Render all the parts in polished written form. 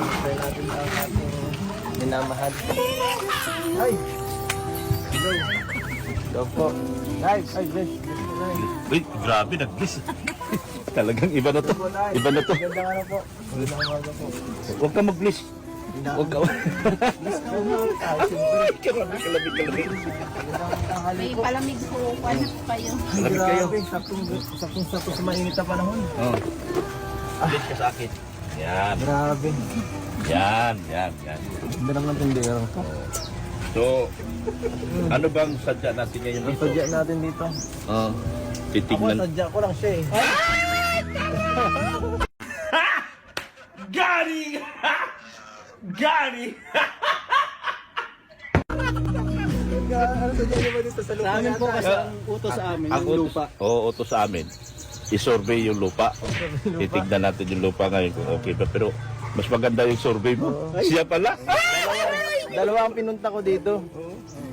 Try natin ang ating minamahal. Ay! Hello. Hello po. Guys, ay, guys. Uy, grabe, nag-bliss. Talagang iba na to. Iba na to. Ganda nga na po. Ganda nga na po. Huwag ka mag-bliss. Huwag ka. Kalabig. May palamig po. Ano pa yun? Malamig kayo. Saktong-sakto sa mainit na panahon. Oh. Bliss ka sa akin. Yan. Grabe. Yan. Ganda naman itong derang po. So, ano bang sadya natin ngayon Ang dito? sadya natin dito. Oh. Ako, Titignan. sadya ko lang siya eh. Gani! Gani! Ano sadya niyo ba dito sa lupa? Sa amin po kasi ang utos sa amin, Ang yung lupa. Oo, utos sa amin. I-survey yung lupa. Titignan natin yung lupa ngayon kung okay pa. Pero mas maganda yung survey mo. Siya pala. Dalawa ang pinunta ko dito.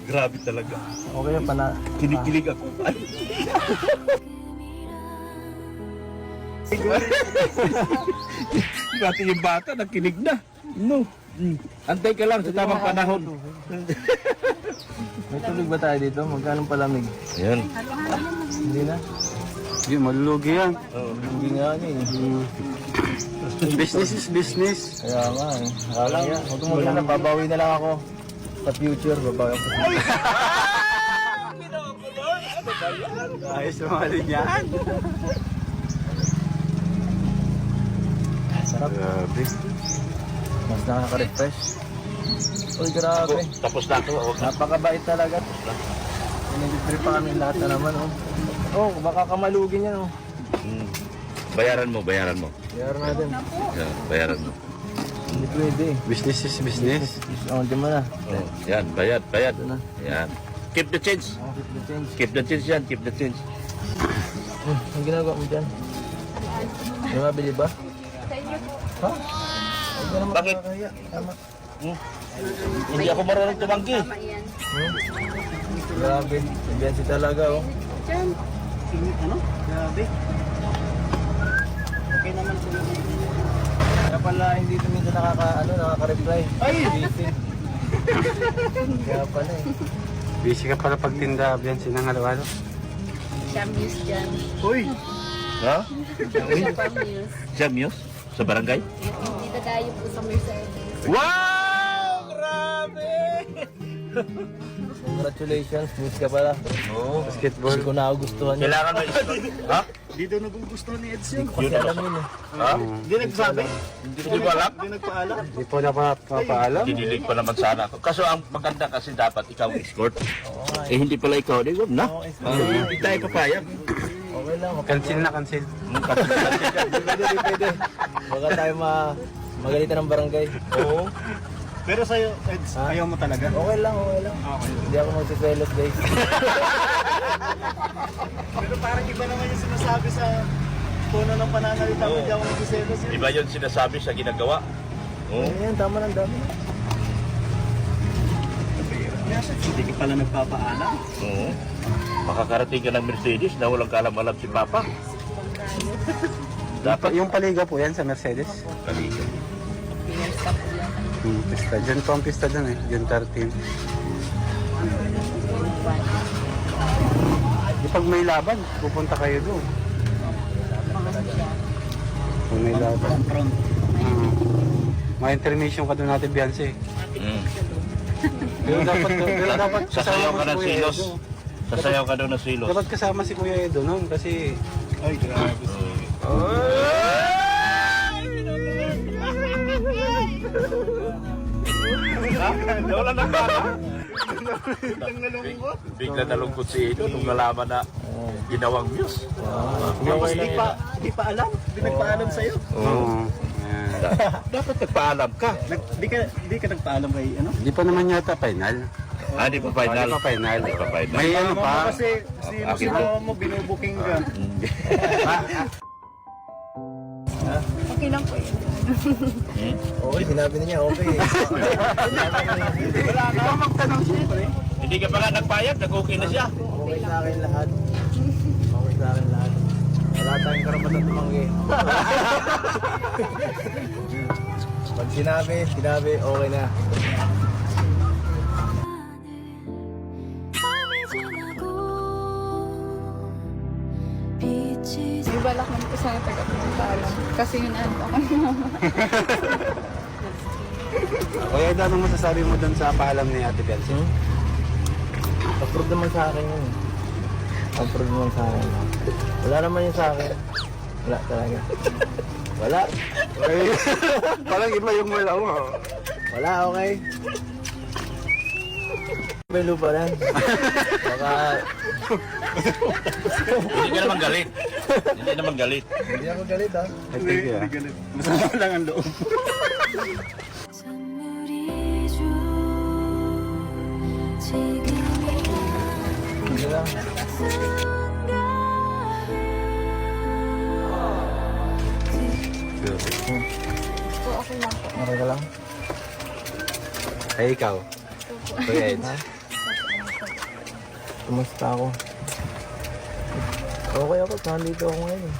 Grabe talaga. Okay na pa na. Kinikilig ako. Pati yung bata, nakinig na. No. Antay ka lang sa tamang panahon. May tubig ba tayo dito? Magkano palamig? Ayan. Hindi na. Hindi, malulugi yan. Hindi nga eh. Business is business. Kaya nga eh. Akala nga. Huwag mong magkano, babawi na lang ako. Sa future, babawi ako sa future. Ayos sumalin yan. Sarap. Grabe. Mas nakaka-refresh. Uy, grabe. Tapos na ako. Huwag na. Napakabait talaga. Pinilibre pa kami lahat na naman, oh. Oh, baka kamalugin yan, oh. Bayaran mo. Kaya natin. Yan, bayaran mo. Hindi pwede eh. Business is business. Oh, di mo na. Oh, yan, bayad. Ito na. Yan. Keep the change. Oh, keep the change. Keep the change yan, keep the change. Ang ginagawa mo dyan? May mabili ba? Ha? Hindi ka naman Bakit? nakakaya. Tama. Hindi ako marunong tumanggi. Tama yan. Grabe. Sabihan talaga, oh. Diyan. Grabe. Okay naman po. Kaya pala hindi ito minsan nakaka-reply. Ay! Busy. Kaya pala eh. Busy ka pala pagtinda. Biyan sinang halo-halo. Siya muse dyan. Uy! Ha? Siya pa muse. Siya Muse? Sa barangay? Dito tayo po sa Mercedes. Wow! Grabe! Congratulations, miss ka pala. Oo. Basketball. Hindi ko nagustuhan yun. Kailangan na Ha? Dito nagugustuhan ni Edson. Hindi ko Yun kasi ako. alam yun eh. Ha? Hindi nagsabi? Hindi ko alam? Hindi nagpaalam. Hindi po na papaalam. Dinilig pa naman sana ako. Kaso ang maganda kasi dapat ikaw ang escort. Oo nga eh. Eh hindi pala ikaw. Di wag na. Oo, escort. Hindi tayo papayag. Okay lang. Cancel na, cancel. Pwede. Baka tayo magalitan ng barangay. Oo. Pero sa'yo, Eds, Ha? ayaw mo talaga? Okay lang. Hindi ako magsiselos guys. Pero parang iba naman yung sinasabi sa tono ng pananalita mo, Oo. hindi ako magsiselos yun. Iba yun sinasabi sa ginagawa. Oo. Ayan, tama ng dami. Hindi ka pala nagpapaalam. Oo. Makakarating ka ng Mercedes na walang kaalam-alam si Papa. Dapat Yung paliga po yan sa Mercedes. kaliga. Fingers ka po yan. Pista. Diyan po ang pista dyan eh. June 13. Di pag may laban, pupunta kayo doon. Kung may laban. May intermission ka doon natin, Beyonce. Mm. Pero dapat Sasayaw ka kasama ng si Kuya silos. Edo. Sasayaw ka daw ng silos. Dapat kasama si Kuya Edo noon kasi Ay, grabe si... Wala na pala. Biglang nalungkot. Bigla nalungkot si Edo nung nalaman na ginawang Muse. Tapos di pa alam? Di nagpaalam sa'yo? Oo. Dapat nagpaalam ka. Di ka nagpaalam kay ano? Hindi pa naman yata final. Di pa final. Hindi pa final. Di pa final. May ano Mama pa. mo kasi si Akin mama mo binubuking ka. Okay lang po yun. Okay, sinabi na niya, okay. Wala ka magtanong siyempre. Hindi ka pa nga nagpayag, nag-okay na siya. Okay sa akin lahat. Okay sa akin lahat. Wala tayong karapatan tumanggi. Pag Sinabi, okay na. May balak man po sana taga-pagpaalam. Kasi yun ano ako. Kuya Edo, anong masasabi mo doon sa paalam ni Ate Biancy? Approve naman sa akin yun. Approve naman sa akin. Wala naman yun sa akin. Wala talaga. Wala. Parang iba yung wala mo. Wala, okay. May lupa lang. Baka Hindi ka naman galit. Hindi naman galit. hindi ako galit ha. I think yeah. Masama lang ang loob. Hindi lang. Po, okay lang po. Okay ka lang. Ay, ikaw. Kuya Ed. Kumusta ako? Okay ako. Nandito ako ngayon.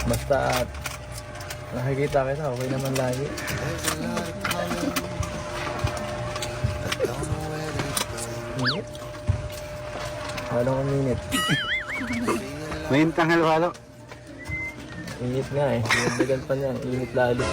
Basta nakikita kita, okay naman lagi. Minit? Halong minit. Mayin kang halo-halo. Init nga eh. Dinagdagan pa niya. Init lalo.